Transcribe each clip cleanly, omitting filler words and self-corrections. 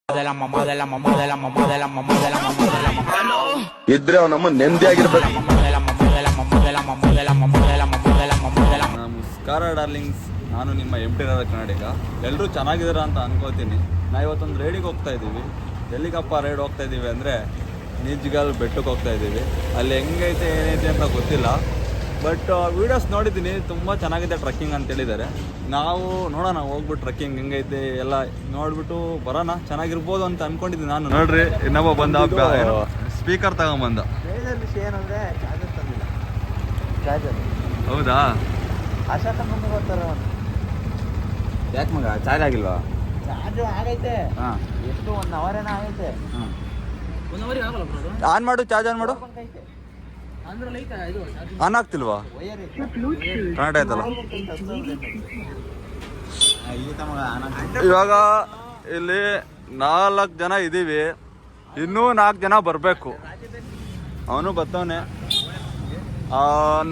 ಇದ್ರೆ ನಮ್ಮ ನೆಮ್ಮದಿಯಾಗಿರ್ಬೇಕು. ನಮಸ್ಕಾರ ಡಾರ್ಲಿಂಗ್ಸ್, ನಾನು ನಿಮ್ಮ MT ಕನ್ನಡಿಗ. ಎಲ್ಲರೂ ಚೆನ್ನಾಗಿದ್ದೀರಾ ಅಂತ ಅನ್ಕೋತೀನಿ. ನಾವು ಇವತ್ತೊಂದು ರೈಡಿಗೆ ಹೋಗ್ತಾ ಇದ್ದೀವಿ. ಎಲ್ಲಿಗಪ್ಪ ರೈಡ್ ಹೋಗ್ತಾ ಇದ್ದೀವಿ ಅಂದರೆ ನಿಜ್ಗಲ್ ಬೆಟ್ಟಕ್ಕೆ ಹೋಗ್ತಾ ಇದ್ದೀವಿ. ಅಲ್ಲಿ ಹೆಂಗೈತೆ ಏನೈತೆ ಅಂತ ಗೊತ್ತಿಲ್ಲ, ಬಟ್ ವೀಡಿಯೋಸ್ ನೋಡಿದ್ದೀನಿ, ತುಂಬ ಚೆನ್ನಾಗಿದೆ ಟ್ರಕ್ಕಿಂಗ್ ಅಂತ ಹೇಳಿದ್ದಾರೆ. ನಾವು ನೋಡೋಣ, ಹೋಗ್ಬಿಟ್ಟು ಟ್ರಕ್ಕಿಂಗ್ ಹೆಂಗೈತೆ ಎಲ್ಲ ನೋಡ್ಬಿಟ್ಟು ಬರೋಣ. ಚೆನ್ನಾಗಿರ್ಬೋದು ಅಂತ ಅನ್ಕೊಂಡಿದ್ದೀನಿ ನಾನು. ನೋಡ್ರಿ, ಇನ್ನೊಬ್ಬ ಬಂದ ಸ್ಪೀಕರ್ ತಗೊಂಬಂದ. ಹೌದಾ? ಯಾಕೆ ಮಗ ಚಾರ್ಜ್ ಆಗಿಲ್ವಾ? ಹಾಂ, ಎಷ್ಟು 1 ಅವರ್ ಏನೋ ಆಗೈತೆ. ಆನ್ ಮಾಡು, ಚಾರ್ಜ್ ಆನ್ ಮಾಡು. ಆನ್ ಆಗ್ತಿಲ್ವಾ? ಕನೆಕ್ಟ್ ಆಯ್ತಲ್ಲ. ಇವಾಗ ಇಲ್ಲಿ 4 ಜನ ಇದ್ದೀವಿ, ಇನ್ನೂ 4 ಜನ ಬರಬೇಕು. ಅವನು ಬರ್ತವನೆ.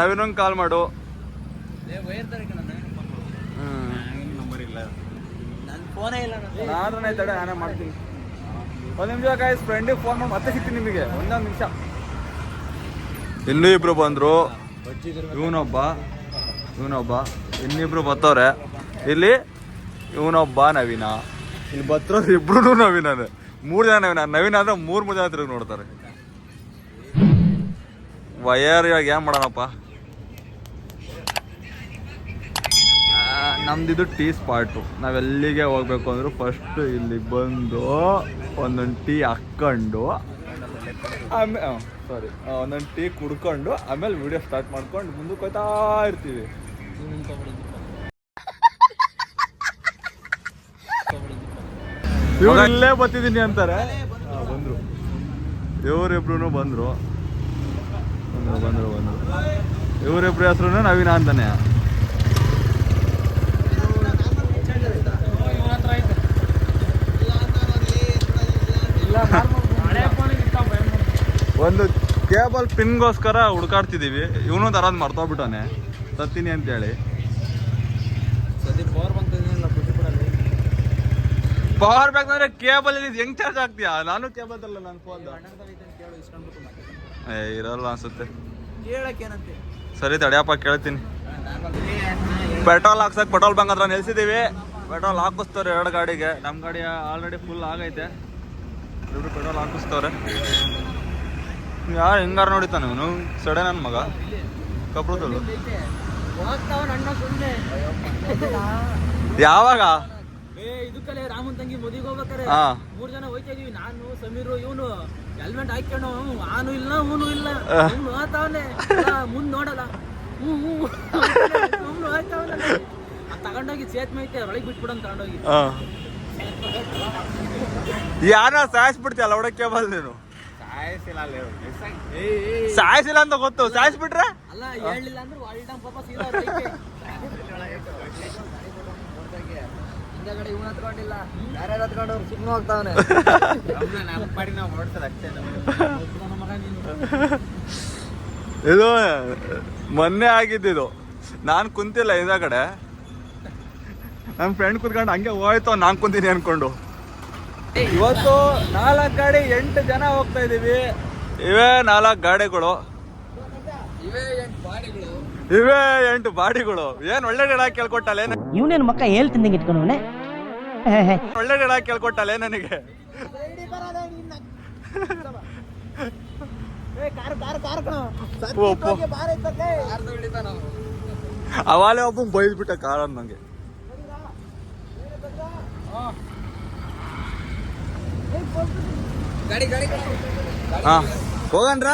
ನವೀನಂಗೆ ಕಾಲ್ ಮಾಡು. ನಾನೇ ಮಾಡ್ತೀನಿ. ಒಂದು ನಿಮಿಷ ಗಾಯ್ಸ್, ಫ್ರೆಂಡಿಗೆ ಫೋನ್ ಮಾಡಿ ಮತ್ತೆ ಸಿಗ್ತೀನಿ ನಿಮಗೆ. ಒಂದೊಂದು ನಿಮಿಷ. ಇನ್ನೂ ಇಬ್ರು ಬಂದರು. ಇವನೊಬ್ಬ ಇನ್ನಿಬ್ರು ಬರ್ತವ್ರೆ. ಇಲ್ಲಿ ಇವನೊಬ್ಬ ನವೀನ. ಇಲ್ಲಿ ಬರ್ತವ್ರು ಇಬ್ರು ನವೀನನೇ. 3 ಜನ ನವೀನ ಅಂದ್ರೆ 3 ಜನ ತಿರುಗಿ ನೋಡ್ತಾರೆ. ವಯರ್ ಇವಾಗ ಏನು ಮಾಡೋಣಪ್ಪ. ನಮ್ದಿದು ಟೀ ಸ್ಪಾಟು. ನಾವೆಲ್ಲಿಗೆ ಹೋಗ್ಬೇಕು ಅಂದ್ರು ಫಸ್ಟ್ ಇಲ್ಲಿ ಬಂದು ಒಂದೊಂದು ಟೀ ಹಾಕ್ಕೊಂಡು ಒಂದೊಂದು ಟೀ ಕುಡ್ಕೊಂಡು ಆಮೇಲೆ ವಿಡಿಯೋ ಸ್ಟಾರ್ಟ್ ಮಾಡ್ಕೊಂಡು ಮುಂದಕ್ಕೆ ಹೋಗ್ತಾ ಇರ್ತೀವಿ. ಇವ್ರು ಇಲ್ಲೇ ಬರ್ತಿದ್ದೀನಿ ಅಂತಾರೆ. ಬಂದ್ರು, ಇವರಿಬ್ರು ಬಂದ್ರು. ಇವರಿಬ್ರು ಹೆಸರು ನವೀನ ಅಂತಾನೆ. ಒಂದು ಕೇಬಲ್ ಪಿನ್ಗೋಸ್ಕರ ಹುಡ್ಕಾಡ್ತಿದ್ದೀವಿ. ಇವನು ತರದ್ ಮರ್ತೋಗ್ಬಿಟ್ಟಾನೆ ತತ್ತೀನಿ ಅಂತೇಳಿ. ಪವರ್ ಬ್ಯಾಂಕ್ ಅಂದ್ರೆ ಕೇಬಲ್ ಹೆಂಗ್ ಚಾರ್ಜ್ ಆಗ್ತೀಯಾ? ನಾನು ಕೇಬಲ್ ತರಲ್ಲ, ನನ್ನ ಫೋನ್ ಇರಲ್ಲ ಅನ್ಸುತ್ತೆ. ಸರಿ ತಡಿಯಪ್ಪ, ಕೇಳ್ತೀನಿ. ಪೆಟ್ರೋಲ್ ಹಾಕ್ಸಕ್ ಪೆಟ್ರೋಲ್ ಬಂಕ್ ಹತ್ರ ನಿಲ್ಸಿದೀವಿ. ಪೆಟ್ರೋಲ್ ಹಾಕಿಸ್ತವ್ರೆ 2 ಗಾಡಿಗೆ. ನಮ್ಮ ಗಾಡಿ ಆಲ್ರೆಡಿ ಫುಲ್ ಆಗೈತೆ. ಇವ್ರು ಪೆಟ್ರೋಲ್ ಹಾಕಿಸ್ತವ್ರೆ. ಯಾರು ಹಿಂಗಾರು ನೋಡಿತಾನೆ ಇವನು? ಸಡೆ ನನ್ನ ಮಗ ಕಬ್ರದಲ್ಲು. ಯಾವಾಗ? ಇದಕ್ಕಲ್ಲೇ ರಾಮನ್ ತಂಗಿ ಮದುವೆಗೆ ಹೋಗ್ಬೇಕಾರೆ 3 ಜನ ಹೋಯ್ತಾ ಇದೀವಿ. ನಾನು, ಸಮೀರು, ಇವನು ಹೆಲ್ಮೆಟ್ ಹಾಕ್ಕೊಂಡು ಆನು ಇಲ್ಲ ಅವನು ಇಲ್ಲ ಹೋಗ್ತಾವನೆ. ಮುಂದ್ ನೋಡಲ್ಲ, ತಗೊಂಡೋಗಿ ಸೇತ್ ಮೈತೆ ಒಳಗೆ ಬಿಟ್ಬಿಡಂತ ತಗೊಂಡೋಗಿ. ಯಾರ ಸಾಯಿಸ್ಬಿಡ್ತೀಯಲ್ಲ ಒಡಕ್ಕೆ ಬಲ್ ನೀನು. ಸಾಯಿಸಿಲ್ಲ ಅಂತ ಗೊತ್ತು, ಸಾಯಿಸ್ಬಿಟ್ರೆ ಅಲ್ಲ ಹೇಳಿಲ್ಲ ಅಂದ್ರೆ ಪಾಪ ಸೀದಾ ಹಿಂದಗಡೆ ಇವನು ಹತ್ಕೊಂಡಿಲ್ಲ, ಯಾರ್ಯಾರು ಹತ್ಕೊಂಡವ್ರು ಸುಮ್ಮನೆ ಹೋಗ್ತಾವನೆ. ಇದು ಮೊನ್ನೆ ಆಗಿದ್ದು. ನಾನು ಕುಂತಿಲ್ಲ ಹಿಂದಗಡೆ, ನನ್ನ ಫ್ರೆಂಡ್ ಕುತ್ಕೊಂಡು ಹಂಗೆ ಹೋಯ್ತು, ನಾನು ಕುಂತೀನಿ ಅನ್ಕೊಂಡು. ಇವತ್ತು 4 ಗಾಡಿ 8 ಜನ ಹೋಗ್ತಾ ಇದೀವಿ. ಇವೇ 4 ಗಾಡಿಗಳು, ಇವೇ 8 ಬಾಡಿಗಳು. ಏನ್ ಒಳ್ಳೆ ಗಿಡ ಕೇಳ್ಕೊಟ್ಟಲ್ಲ. ಇವನೇನು ಮಕ್ಕ ಹೇಳ್ತಿದ್ದಂಗೆ ಇಟ್ಕೊಂಡವನೆ. ಒಳ್ಳೆ ಗಿಡ ಕೇಳ್ಕೊಟ್ಟಲ್ಲ ನನಗೆ. ಅವಾಲೆ ಒಬ್ಬ ಬೈದ್ಬಿಟ್ಟ ಕಾರ್ ನಂಗೆ. ಹಾ, ಹೋಗಣ್ರ.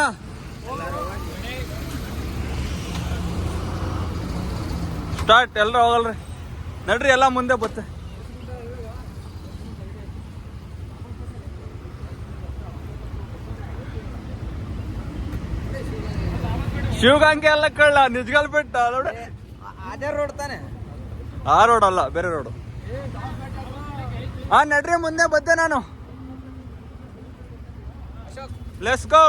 ಸ್ಟಾರ್ಟ್. ಎಲ್ಲರೂ ಹೋಗಲ್ರಿ, ನಡ್ರಿ, ಎಲ್ಲ ಮುಂದೆ ಬತ್ತೆ. ಶಿವಗಂಗೆ ಎಲ್ಲ ಕಳ್ಳ ನಿಜ್ಗಲ್ ಬಿಟ್ಟ ನೋಡಿ. ಅದೇ ರೋಡ್ ತಾನೆ? ಆ ರೋಡ್ ಅಲ್ಲ, ಬೇರೆ ರೋಡು. ಹಾ, ನಡ್ರಿ, ಮುಂದೆ ಬದ್ದೆ ನಾನು. Let's go.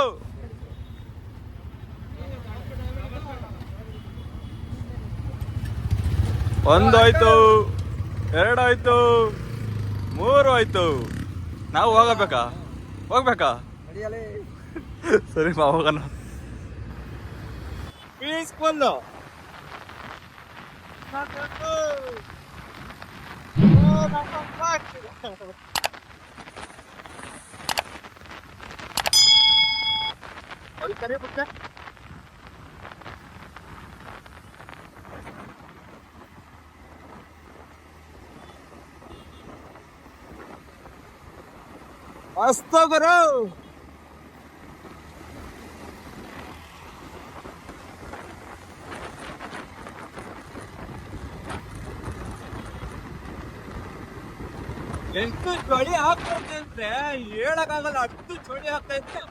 ಒಂದಾಯ್ತು, 2 ಆಯ್ತು, 3 ಆಯ್ತು. ನಾವು ಹೋಗಬೇಕಾ ಸರಿ ಬಾ ಹೋಗೋಣ. ಪೀಸ್ಫುಲ್ ಮಸ್ತ್ ಗುರು. ಎಷ್ಟು ಚಳಿ ಹಾಕ್ತೈತೆ ಅಂದ್ರೆ ಹೇಳಕ್ಕಾಗಲ್ಲ, ಅಷ್ಟು ಚಳಿ ಹಾಕ್ತೈತೆ.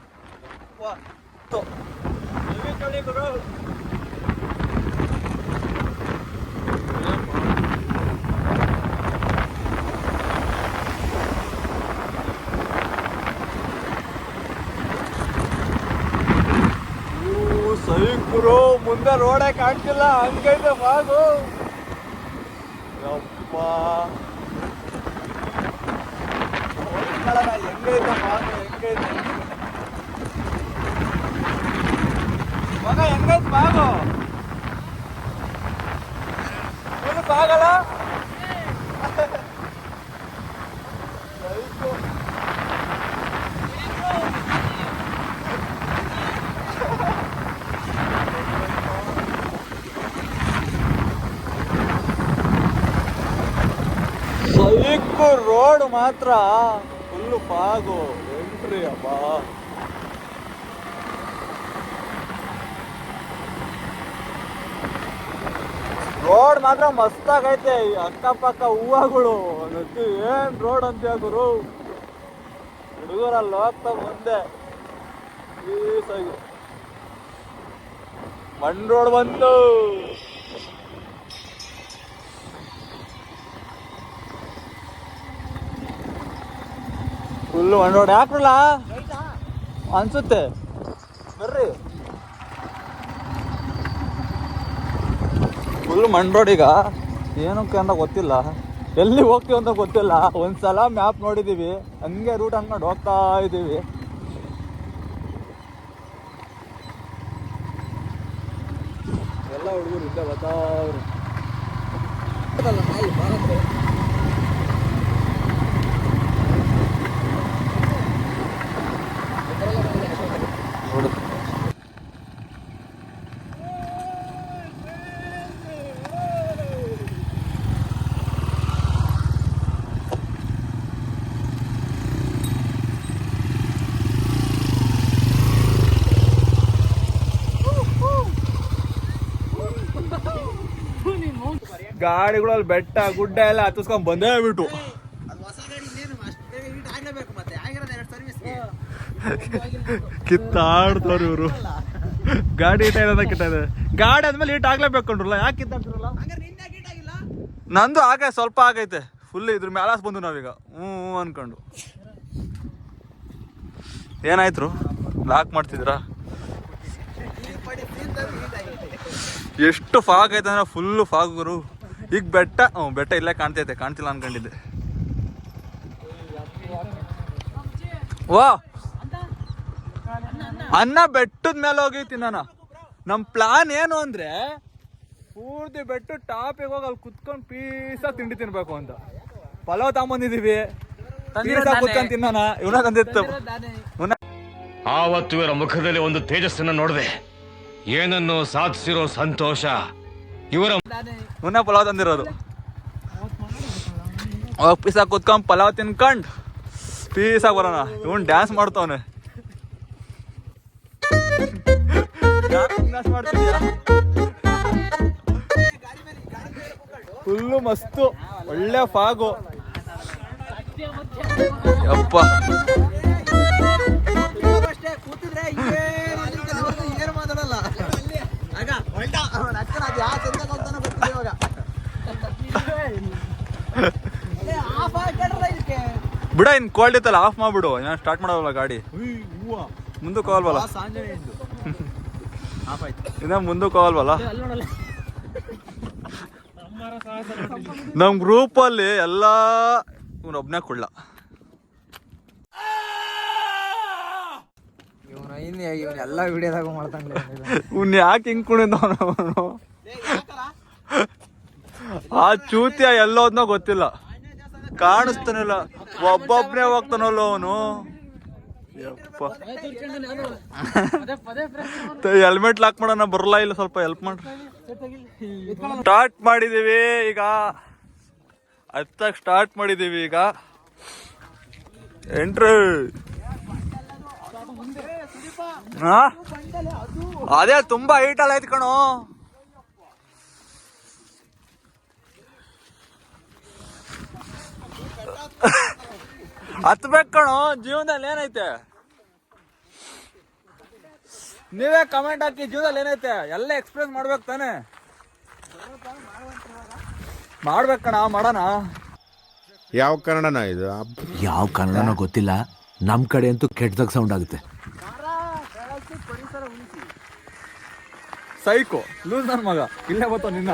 ಚಳಿ ಗುರು. ಸೈಕರು ಮುಂದೆ ರೋಡೇ ಕಾಣ್ತಿಲ್ಲ, ಹಂಗೈತೆ ಬಾಗು. ಯಪ್ಪ ಹೆಂಗೈತೆ ಬಾಗು, ಹೆಂಗೈತೆ ಮಗ, ಹೆಂಗೈತೆ ಬಾಗು. ಏನು ಬಾಗಲ್ಲ ಸೈಕು. ಸೈಕು ರೋಡ್ ಮಾತ್ರ ಫುಲ್ಲು ಫಾಗು. ಎಂಟ್ರಿ ಅಪ್ಪ, ರೋಡ್ ಮಾತ್ರ ಮಸ್ತಾಗೈತೆ. ಈ ಅಕ್ಕಪಕ್ಕ ಹೂವಗಳು ಏನ್ ರೋಡ್ ಅಂತ ಗುರು. ಹುಡುಗರಲ್ಲಿ ಹೋಗ್ತಾ ಮುಂದೆ ಮಣ್ ರೋಡ್ ಬಂತು. ಫುಲ್ಲು ಮಣ್ ರೋಡ್. ಯಾಕ್ರಲ್ಲ ಅನ್ಸುತ್ತೆ ಬರ್ರಿ. ಫುಲ್ ಮಣ್ ರೋಡ್. ಈಗ ಏನಕ್ಕೆ ಅಂತ ಗೊತ್ತಿಲ್ಲ, ಎಲ್ಲಿ ಹೋಗ್ತೀವಿ ಅಂತ ಗೊತ್ತಿಲ್ಲ. ಒಂದ್ಸಲ ಮ್ಯಾಪ್ ನೋಡಿದೀವಿ, ಹಂಗೆ ರೂಟ್ ಹಂಕೊಂಡು ಹೋಗ್ತಾ ಇದ್ದೀವಿ. ಎಲ್ಲ ಹುಡುಗರು ಇದ್ದೇ ಬರ್ತಾವ್ರು. ಗಾಡಿಗಳಲ್ಲಿ ಬೆಟ್ಟ ಗುಡ್ಡ ಎಲ್ಲ ಹತ್ತಿಸ್ಕೊಂಡ್ ಬಂದೇ ಬಿಟ್ಟು ಕಿತ್ತಾಡ್ತವ್ರು ಇವರು. ಗಾಡಿ ಈಟ ಇರೋದ ಕಿತ್ತಾಇದೆ. ಗಾಡಿ ಆದ್ಮೇಲೆ ಈಟ್ ಆಗ್ಲೇಬೇಕಂಡ್ರಲ್ಲ, ಯಾಕೆ ಕಿತ್ತಾಡ್ತಿರಲ್ಲ? ನಂದು ಆಗ ಸ್ವಲ್ಪ ಆಗೈತೆ, ಫುಲ್ ಇದ್ರ ಮ್ಯಾಲಾಸ್ ಬಂದು ನಾವೀಗ ಹ್ಞೂ ಅನ್ಕೊಂಡು. ಏನಾಯ್ತು ಲಾಕ್ ಮಾಡ್ತಿದ್ದೀರಾ? ಎಷ್ಟು ಫಾಗ್ ಐತೆ ಅಂದ್ರೆ ಫುಲ್ಲು ಫಾಗ್ ಗುರು. ಈಗ ಬೆಟ್ಟ ಬೆಟ್ಟ ಇಲ್ಲೇ ಕಾಣ್ತೈತೆ, ಕಾಣ್ತಿಲ್ಲ ಅನ್ಕೊಂಡಿದ್ದೆ. ವಾ ಅನ್ನ ಬೆಟ್ಟದ ಮೇಲೆ ಹೋಗಿ ತಿನ್ನೋಣ. ನಮ್ಮ ಪ್ಲಾನ್ ಏನು ಅಂದ್ರೆ ಪೂರ್ತಿ ಬೆಟ್ಟ ಟಾಪಿಗೆ ಹೋಗಿ ಅಲ್ಲಿ ಕುತ್ಕೊಂಡು ಪೀಸಾಗಿ ತಿಂಡಿ ತಿನ್ಬೇಕು ಅಂತ. ಪಲಾವ್ ತಗೊಂಬಂದಿದೀವಿ, ಕುತ್ಕೊಂಡು ತಿನ್ನೋಣ. ಇವನ ತಂದಿತ್ತು. ಆವತ್ತು ಇವರ ಮುಖದಲ್ಲಿ ಒಂದು ತೇಜಸ್ಸನ್ನು ನೋಡಿದೆ. ಏನನ್ನು ಸಾಧಿಸಿರೋ ಸಂತೋಷ. ಇವರ ಮುನ್ನ ಪಲಾವ್ ತಂದಿರೋದು. ಅವಾಗ ಪೀಸಾಗಿ ಕುತ್ಕೊಂಡು ಪಲಾವ್ ತಿನ್ಕೊಂಡು ಪೀಸಾಗಿ ಬರೋಣ. ಇವನ್ ಡ್ಯಾನ್ಸ್ ಮಾಡ್ತಾವನೆ. ಫುಲ್ಲು ಮಸ್ತು, ಒಳ್ಳೆ ಫಾಗು. ಯಪ್ಪ ಬಿಡ, ಇನ್ ಕೋಲ್ಡ್ ಇತ್ತಲ್ಲ ಆಫ್ ಮಾಡ್ಬಿಡು. ಇನ್ನ ಸ್ಟಾರ್ಟ್ ಮಾಡೋಲ್ಲ ಗಾಡಿ. ಮುಂದಕ್ಕೆ ಹೋಗಲ್ವಲ್ಲ, ಇನ್ನ ಮುಂದಕ್ಕೆ ಹೋಗಲ್ವಲ್ಲ. ನಮ್ ಗ್ರೂಪ್ ಅಲ್ಲಿ ಎಲ್ಲ ಒಬ್ನೇ ಕೊಡ್ಲ. ಇವನ್ ಎಲ್ಲಾ ವಿಡಿಯೋದಾಗ ಮಾಡ್ತಾನೆ. ಇವ್ನ ಯಾಕೆ ಹಿಂಗ್ ಕುಣಿದವನು? ಆ ಚೂತಿಯ ಎಲ್ಲೋದ್ನೋ ಗೊತ್ತಿಲ್ಲ, ಕಾಣಿಸ್ತಾನಿಲ್ಲ, ಒಬ್ಬೊಬ್ನೇ ಹೋಗ್ತಾನಲ್ಲ ಅವನು. ಹೆಲ್ಮೆಟ್ ಲಾಕ್ ಮಾಡೋಣ, ಬರಲ್ಲ ಇಲ್ಲ, ಸ್ವಲ್ಪ ಹೆಲ್ಪ್ ಮಾಡ್ರಿ. ಸ್ಟಾರ್ಟ್ ಮಾಡಿದೀವಿ ಈಗ, ಹತ್ತಾಗ ಸ್ಟಾರ್ಟ್ ಮಾಡಿದೀವಿ ಈಗ. ಎಂಟ್ರಿ ಅದೇ ತುಂಬಾ ಹೈಟಲ್ಲಿ ಐತ್ ಕಣೋ. ಹತ್ಬೇಕು ಕಣೋ, ಜೀವನದಲ್ಲಿ ಏನೈತೆ ನೀವೇ ಕಮೆಂಟ್ ಹಾಕಿ. ಜೀವನದಲ್ಲಿ ಏನೈತೆ ಎಲ್ಲ ಎಕ್ಸ್ಪ್ರೆಸ್ ಮಾಡ್ಬೇಕು ತಾನೆ. ಮಾಡ್ಬೇಕು ಕಣ, ಮಾಡೋಣ. ಯಾವ ಕನ್ನಡನ ಇದು? ಯಾವ ಕನ್ನಡನೋ ಗೊತ್ತಿಲ್ಲ, ನಮ್ ಕಡೆ ಅಂತೂ ಕೆಟ್ಟದಾಗ ಸೌಂಡ್ ಆಗುತ್ತೆ. ಸೈಕೋ ಲೂಸ್ ನನ್ ಮಗ, ಇಲ್ಲೇ ಬತ್ತ ನಿನ್ನ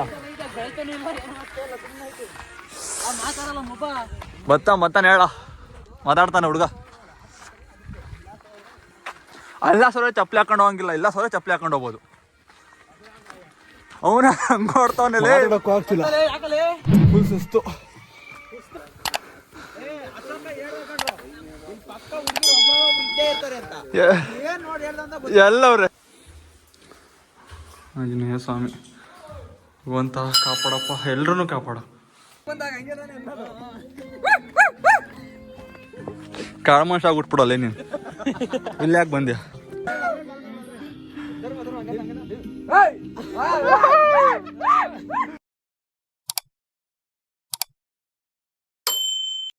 ಬತ್ತಾನೆ ಹೇಳ, ಮಾತಾಡ್ತಾನೆ ಹುಡುಗ. ಎಲ್ಲ ಸೊರೆ ಚಪ್ಪಲಿ ಹಾಕೊಂಡು ಹೋಗಂಗಿಲ್ಲ, ಇಲ್ಲ ಸೊರೆ ಚಪ್ಪಲಿ ಹಾಕೊಂಡು ಹೋಗ್ಬೋದು. ಅವನ ಹಂಗ ಹೊಡ್ತಾವನೆ, ಫುಲ್ ಸುಸ್ತು. ಎಲ್ಲವ್ರೆ ಆಂಜನೇಯ ಸ್ವಾಮಿ ಭಗವಂತ ಕಾಪಾಡಪ್ಪ, ಎಲ್ರೂ ಕಾಪಾಡ. ಕಾಳ್ಮಾಷ ಆಗ್ಬಿಟ್ಬಿಡಲ್ಲ ನೀನು, ಇಲ್ಲಿ ಯಾಕೆ ಬಂದ್ಯಾ?